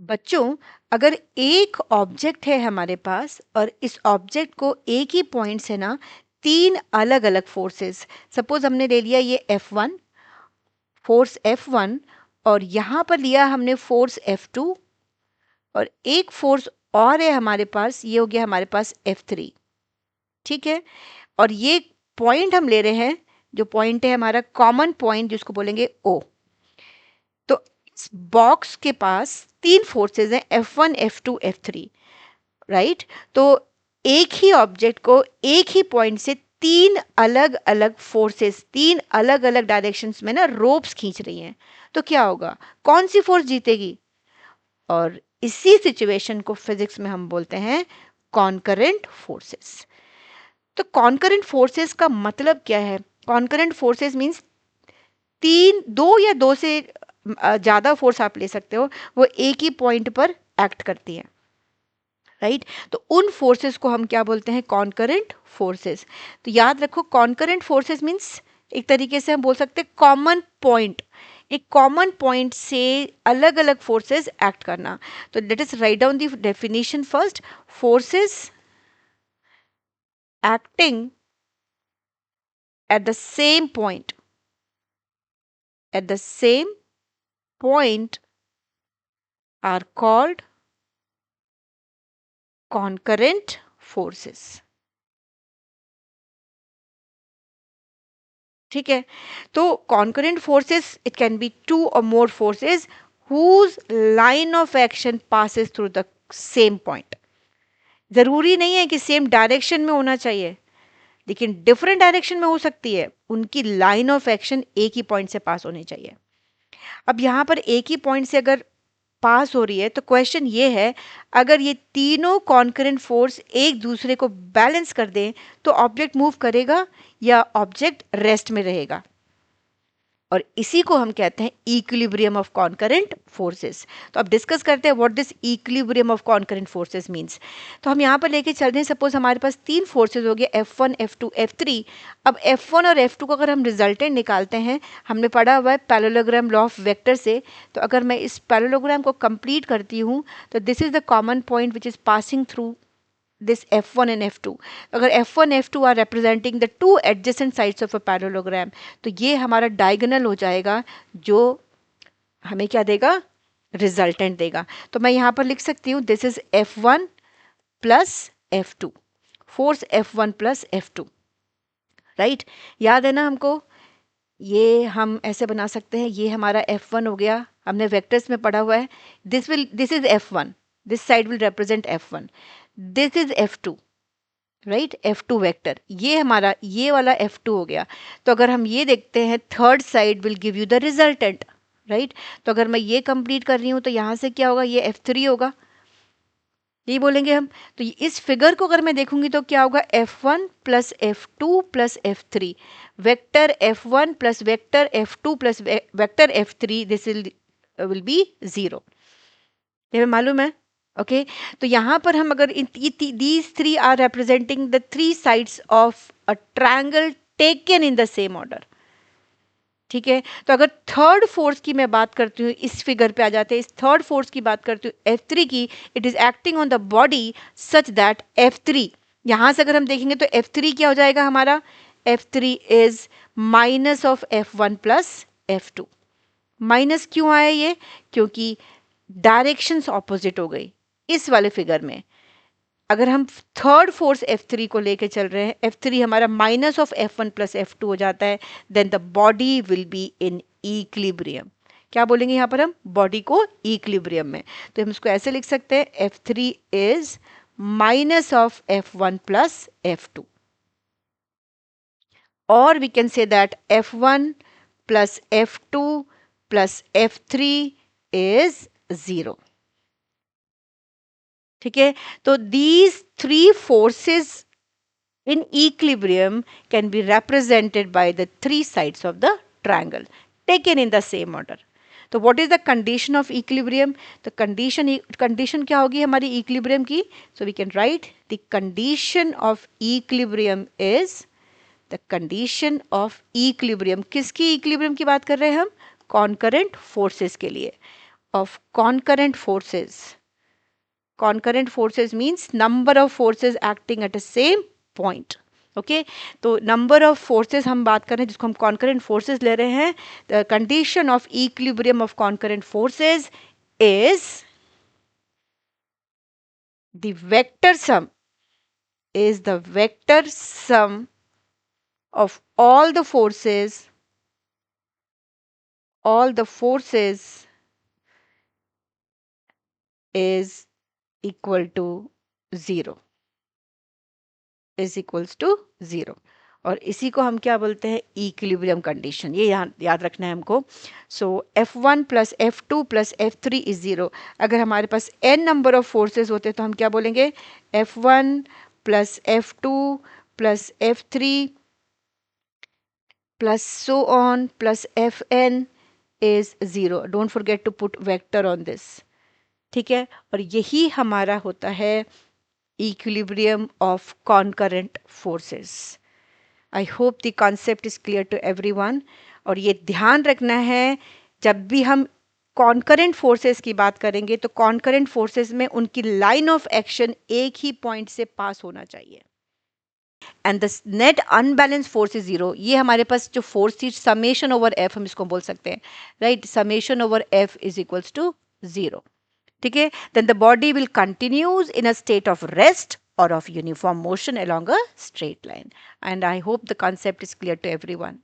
बच्चों, अगर एक ऑब्जेक्ट है हमारे पास और इस ऑब्जेक्ट को एक ही पॉइंट से ना तीन अलग अलग फोर्सेस, सपोज हमने ले लिया ये F1, फोर्स F1, और यहाँ पर लिया हमने फोर्स F2, और एक फोर्स और है हमारे पास, ये हो गया हमारे पास F3। ठीक है, और ये पॉइंट हम ले रहे हैं, जो पॉइंट है हमारा कॉमन पॉइंट जिसको बोलेंगे O। तो इस बॉक्स के पास तीन फोर्सेस हैं, F1, F2, F3, राइट। तो एक ही ऑब्जेक्ट को एक ही पॉइंट से तीन अलग अलग फोर्सेस, तीन अलग अलग डायरेक्शंस में ना रोप्स खींच रही हैं, तो क्या होगा, कौन सी फोर्स जीतेगी? और इसी सिचुएशन को फिजिक्स में हम बोलते हैं कॉन्करेंट फोर्सेस। तो कॉन्करेंट फोर्सेस का मतलब क्या है? कॉन्करेंट फोर्सेस मींस तीन, दो या दो से ज़्यादा फोर्स आप ले सकते हो, वो एक ही पॉइंट पर एक्ट करती हैं, राइट। तो उन फोर्सेस को हम क्या बोलते हैं? Concurrent forces. तो याद रखो, कॉन्करेंट फोर्सेस मींस एक तरीके से हम बोल सकते हैं कॉमन पॉइंट, एक कॉमन पॉइंट से अलग अलग फोर्सेस एक्ट करना। तो let us write down the definition first. Forces acting at the same point, at the same point are called concurrent forces। ठीक है, तो concurrent forces, it can be two or more forces whose line of action passes through the same point। जरूरी नहीं है कि same direction में होना चाहिए, लेकिन डिफरेंट डायरेक्शन में हो सकती है, उनकी लाइन ऑफ एक्शन एक ही पॉइंट से पास होनी चाहिए। अब यहाँ पर एक ही पॉइंट से अगर पास हो रही है, तो क्वेश्चन ये है, अगर ये तीनों कॉन्करेंट फोर्स एक दूसरे को बैलेंस कर दें तो ऑब्जेक्ट मूव करेगा या ऑब्जेक्ट रेस्ट में रहेगा? और इसी को हम कहते हैं इक्विलिब्रियम ऑफ कॉन्करेंट फोर्सेस। तो अब डिस्कस करते हैं what this equilibrium of concurrent forces means. तो हम यहाँ पर लेके चल रहे हैं, सपोज हमारे पास तीन फोर्सेस हो गए, F1, F2, F3। अब F1 और F2 को अगर हम रिजल्टेंट निकालते हैं, हमने पढ़ा हुआ है पैरेललोग्राम लॉ ऑफ वेक्टर से, तो अगर मैं इस पैरेललोग्राम को कंप्लीट करती हूँ, तो this is the common point which is passing through this F1 and F2। अगर F1 F2 are representing the two adjacent sides of a parallelogram, तो ये हमारा डायगोनल हो जाएगा, जो हमें क्या देगा? रिजल्टेंट देगा। तो मैं यहाँ पर लिख सकती हूँ this is F1 plus F2, force F1 plus F2, right. याद है ना हमको? ये हम ऐसे बना सकते हैं, ये हमारा F1 हो गया, हमने वेक्टर्स में पढ़ा हुआ है, this is F1, this side will represent F1, this is F2, right, F2 vector, ये हमारा ये वाला F2 हो गया। तो अगर हम ये देखते हैं, third side will give you the resultant, right. तो अगर मैं ये कंप्लीट कर रही हूँ, तो यहाँ से क्या होगा? ये F3 होगा, यही बोलेंगे हम। तो इस फिगर को अगर मैं देखूंगी तो क्या होगा? F1 plus F2 plus F3, vector F1 plus vector F2 plus vector F3, this will be 0। ये मालूम है? ओके, तो यहाँ पर हम अगर these three are representing the three sides of a triangle taken in the same order. ठीक है, तो अगर थर्ड फोर्स की मैं बात करती हूँ, इस फिगर पे आ जाते हैं, इस थर्ड फोर्स की बात करती हूँ F3 की, it is acting on the body such that F3, यहाँ से अगर हम देखेंगे तो F3 क्या हो जाएगा हमारा? F3 is minus of F1 plus F2। Minus क्यों आया ये? क्योंकि डायरेक्शंस ऑपोजिट हो गई इस वाले फिगर में। अगर हम थर्ड फोर्स F3 को लेके चल रहे हैं, F3 हमारा minus of F1 plus F2 हो जाता है, then the body will be in equilibrium. क्या बोलेंगे यहाँ पर हम? बॉडी को इक्विलिब्रियम में। तो हम इसको ऐसे लिख सकते हैं, F3 is minus of F1 plus F2, और we can say that F1 plus F2 plus F3 is 0। ठीक है, तो these three forces in equilibrium can be represented by the three sides of the triangle taken in the same order। तो what is the condition of equilibrium? the condition क्या होगी हमारी equilibrium की? so we can write the condition of equilibrium is, the condition of equilibrium किसकी equilibrium की बात कर रहे हैं हम? concurrent forces के लिए। of concurrent forces. Concurrent forces means number of forces acting at the same point. Okay तो नंबर ऑफ फोर्सेस हम बात कर रहे हैं जिसको हम कॉन्करेंट फोर्सेस ले रहे हैं. The condition of equilibrium of concurrent forces is the vector sum is the vector sum of all the forces is equal to 0 is equals to 0. और इसी को हम क्या बोलते हैं, इक्विलिब्रियम कंडीशन. ये याद रखना है हमको. So F1 plus F2 plus F3 is 0. अगर हमारे पास n नंबर ऑफ फोर्सेस होते तो हम क्या बोलेंगे, F1 plus F2 plus F3 plus so on plus Fn is 0. Don't forget to put vector on this. ठीक है, और यही हमारा होता है equilibrium of concurrent forces. I hope the concept is clear to everyone. और ये ध्यान रखना है जब भी हम कॉन्करेंट फोर्सेस की बात करेंगे तो कॉन्करेंट फोर्सेस में उनकी लाइन ऑफ एक्शन एक ही पॉइंट से पास होना चाहिए. And the net unbalance force is 0. ये हमारे पास जो फोर्स थी समेशन ओवर एफ हम इसको बोल सकते हैं, right. Summation over F is equals to 0. ठीक है, then the body will continues in a state of rest or of uniform motion along a straight line. And I hope the concept is clear to everyone.